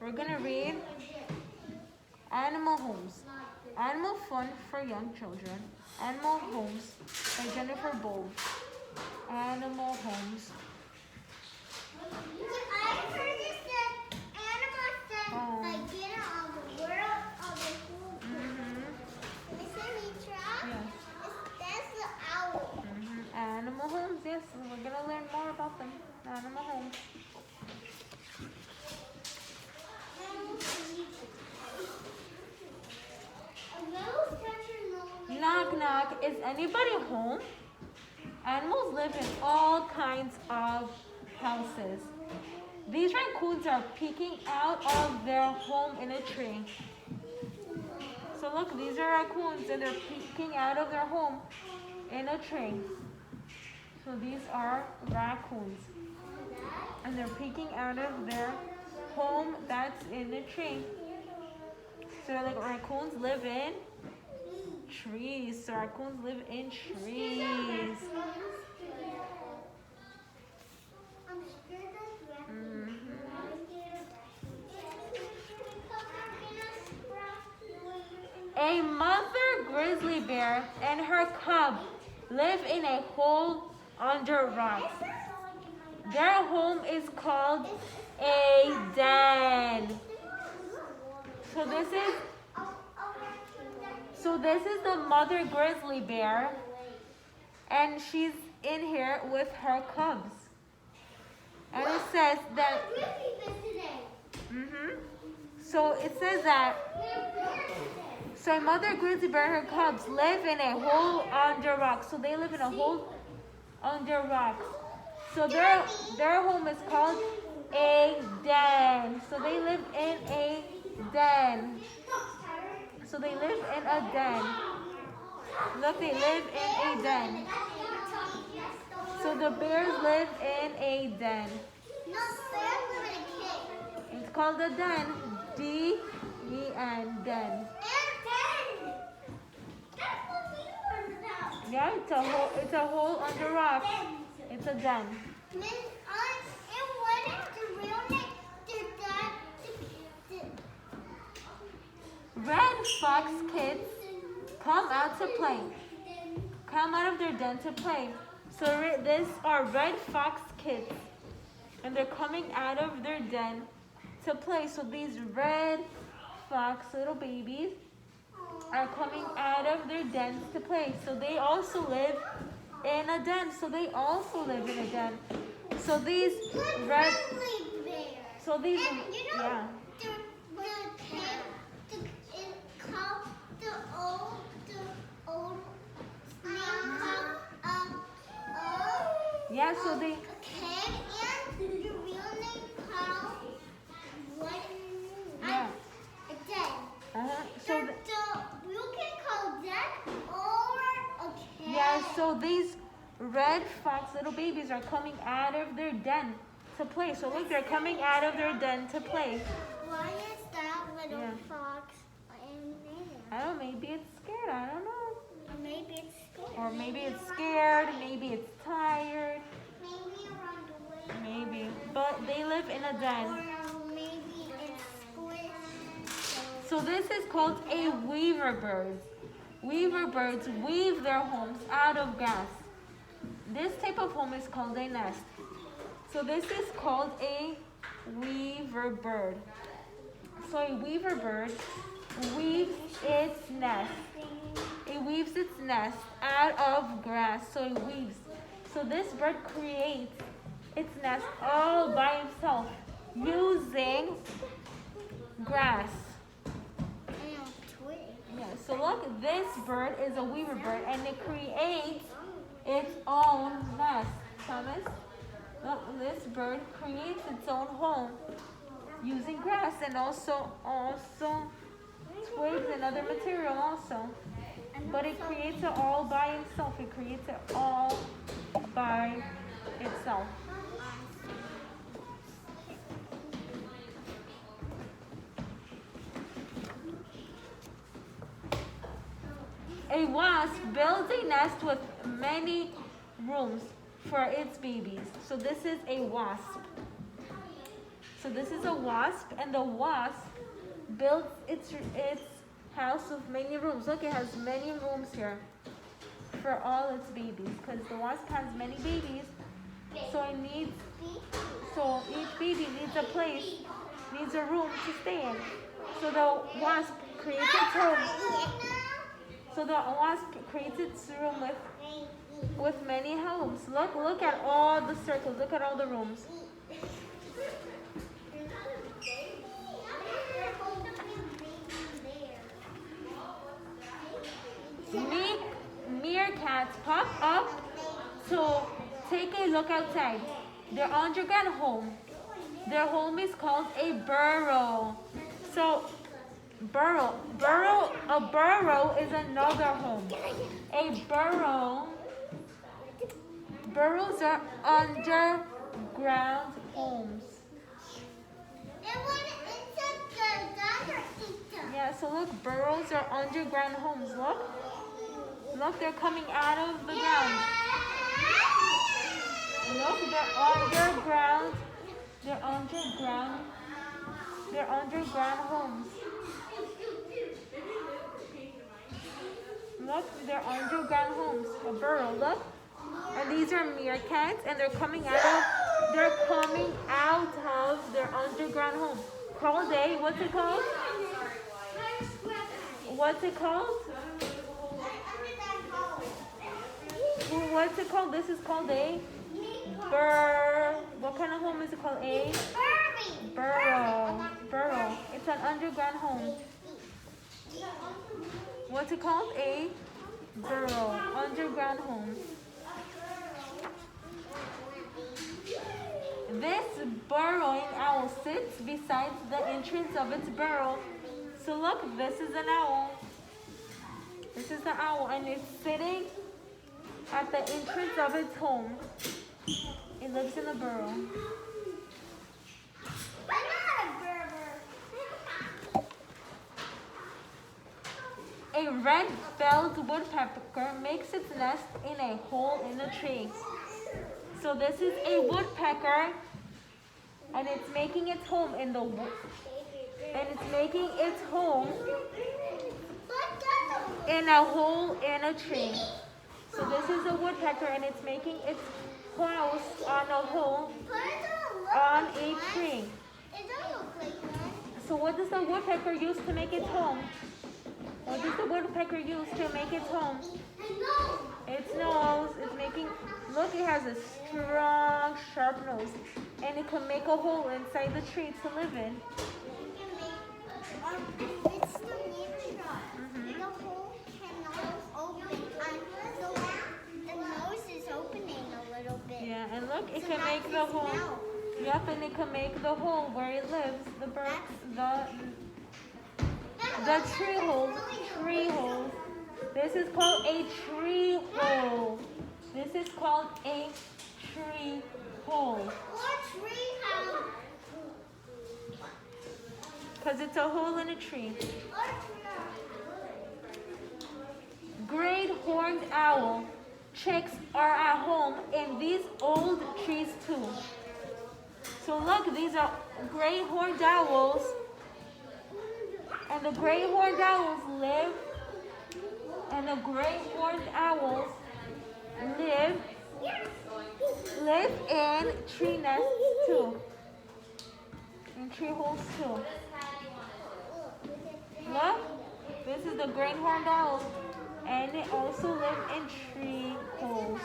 We're gonna read Animal Homes. Animal Fun for Young Children. Animal Homes by Jennifer Bowles. Animal Homes. I heard it said animals that like get on the world of the food. Ms.Dimitra, Yes. that's the owl. Animal Homes, yes. We're gonna learn more about them. Animal Homes. Knock knock. Is anybody home? Animals live in all kinds of houses. These raccoons are peeking out of their home in a tree. So look, these are raccoons and they're peeking out of their home in a tree. So these are raccoons. And they're peeking out of their home that's in a tree. So like raccoons live in trees. So raccoons live in trees. A mother grizzly bear and her cub live in a hole under rocks. Their home is called a den. So this is the mother grizzly bear, and she's in here with her cubs. And it says that. So it says that. So mother grizzly bear and her cubs live in a hole under rocks. So they live in a hole under rocks. So their home is called a den. So they live in a den. So they live in a den. Look, they live in a den. So the bears live in a den. It's called a den. D-E-N, den. Yeah, it's a hole under rocks. It's a den. Red fox kids come out to play. Come out of their den to play. So these are red fox kids. And they're coming out of their den to play. So these red fox little babies are coming out of their dens to play. So they also live in a den. So they also live in a den. So these red. So these. Yeah. Yeah, so they. Yeah. So you can call that or a cat. Yeah, so these red fox little babies are coming out of their den to play. So look, they're coming out of their den to play. Why is that little fox in there? I don't know, maybe it's scared, I don't know. Or maybe it's scared. Or maybe it's scared, maybe it's tired. Maybe around the way. Maybe, but they live in a den. Or maybe it's squished. So this is called a weaver bird. Weaver birds weave their homes out of grass. This type of home is called a nest. So this is called a weaver bird. So a weaver bird weaves its nest. It weaves its nest out of grass. So it weaves. So this bird creates its nest all by itself using grass. Yeah, so look, this bird is a weaver bird and it creates its own nest. Thomas, look, this bird creates its own home using grass and also twigs and other material also. But it creates it all by itself. It creates it all by itself. A wasp builds a nest with many rooms for its babies. So this is a wasp. So this is a wasp, and the wasp builds its house with many rooms. Look, it has many rooms here for all its babies, because the wasp has many babies, so each baby needs a place, needs a room to stay in. So the wasp creates its home. So the wasp creates its room with many homes. Look at all the circles. Look at all the rooms. Meerkats pop up to take a look outside. Their underground home. Their home is called a burrow. So a burrow is another home. Burrows are underground homes. Yeah, so look, burrows are underground homes. Look, they're coming out of the ground. Look, they're underground. They're underground homes. Look, they're underground homes. A burrow, look. And these are meerkats, and they're coming out of their underground home. Called a, what's it called? What's it called? What's it called? This is called a what kind of home is it called? A burrow. It's an underground home. What's it called? A burrow. Underground home. This burrowing owl sits beside the entrance of its burrow. So look, this is an owl. This is the owl, and it's sitting at the entrance of its home. It lives in a burrow. A red-billed woodpecker makes its nest in a hole in a tree. So this is a woodpecker, and it's making its home in the wood. And it's making its home in a hole in a tree. So this is a woodpecker, and it's making its house on a hole on a tree. So what does the woodpecker use to make its home? What does the woodpecker use to make its home? Its nose. It's making, look, it has a strong, sharp nose. And it can make a hole inside the tree to live in. It's the Dimitra. The hole cannot open. The nose is opening a little bit. Yeah, and look, it can make the hole. Yep, and it can make the hole where it lives. The bird, the tree hole. Tree hole. This is called a tree hole. This is called a tree hole. Or tree house. Because it's a hole in a tree. Great horned owl chicks are at home in these old trees too. So look, these are great horned owls. And the great horned owls live in tree nests too. In tree holes too. Look, this is the great horned owl, and they also live in tree holes.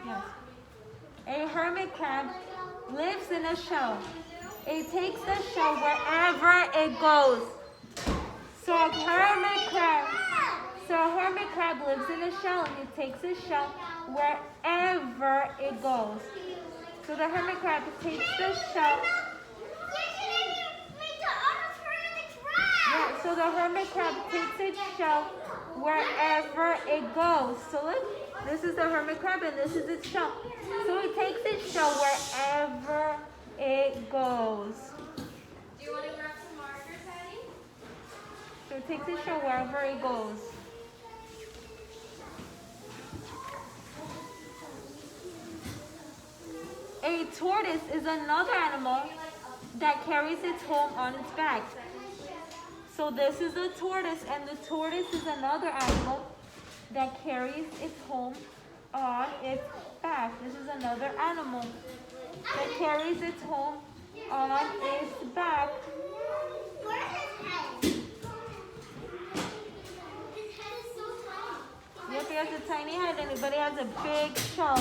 Yes. A hermit crab lives in a shell. It takes the shell wherever it goes. So a hermit crab lives in a shell, and it takes its shell wherever it goes. So the hermit crab takes the shell. Yeah, so the hermit crab takes its shell wherever it goes. So look, this is the hermit crab, and this is its shell. So it takes its shell wherever it goes. Do you want to grab some markers, Hattie? So it takes its shell wherever it goes. tortoise is another animal that carries its home on its back. So this is a tortoise, and the tortoise is another animal that carries its home on its back. This is another animal that carries its home on its back. Where's his head? His head is so tiny. Yep, he has a tiny head, but he has a big shell.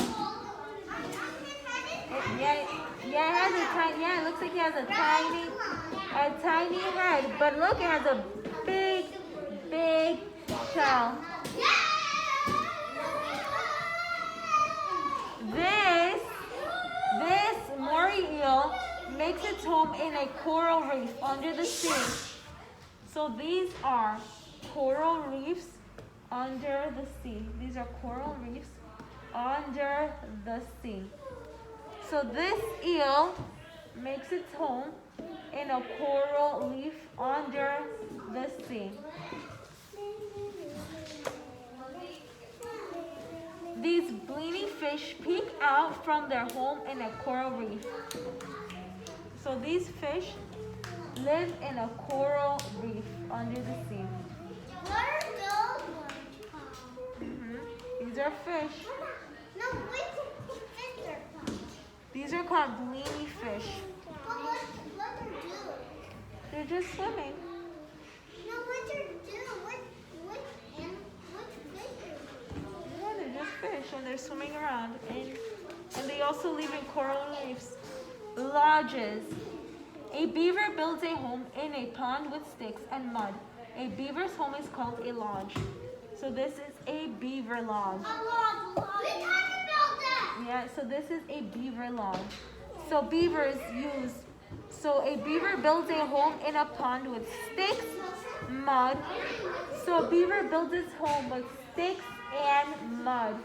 It has a tiny. Yeah, it looks like he has a tiny head. But look, it has a big shell. This moray eel makes its home in a coral reef under the sea. So these are coral reefs under the sea. These are coral reefs under the sea. So this eel makes its home in a coral reef under the sea. These bleeding fish peek out from their home in a coral reef. So these fish live in a coral reef under the sea. What are those ones called? These are fish. No, which fish are called? These are called bleeding fish. But what they're doing? They're just swimming. No, what they're doing? Which fish are Yeah, they're just fish, and they're swimming around. And they also live in coral reefs. Lodges. A beaver builds a home in a pond with sticks and mud. A beaver's home is called a lodge. So this is a beaver lodge. Yeah, so this is a beaver lodge. So a beaver builds a home in a pond with sticks, mud. So a beaver builds its home with sticks and mud.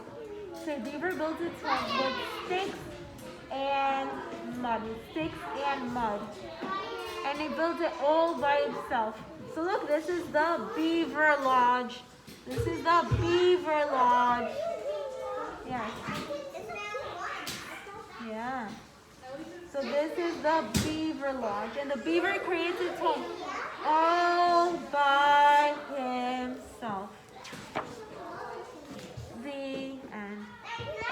So a beaver builds its home with sticks and mud. And he builds it all by himself. So look, this is the beaver lodge. This is the beaver lodge. Yes. Yeah. So this is the beaver lodge. And the beaver creates its home all by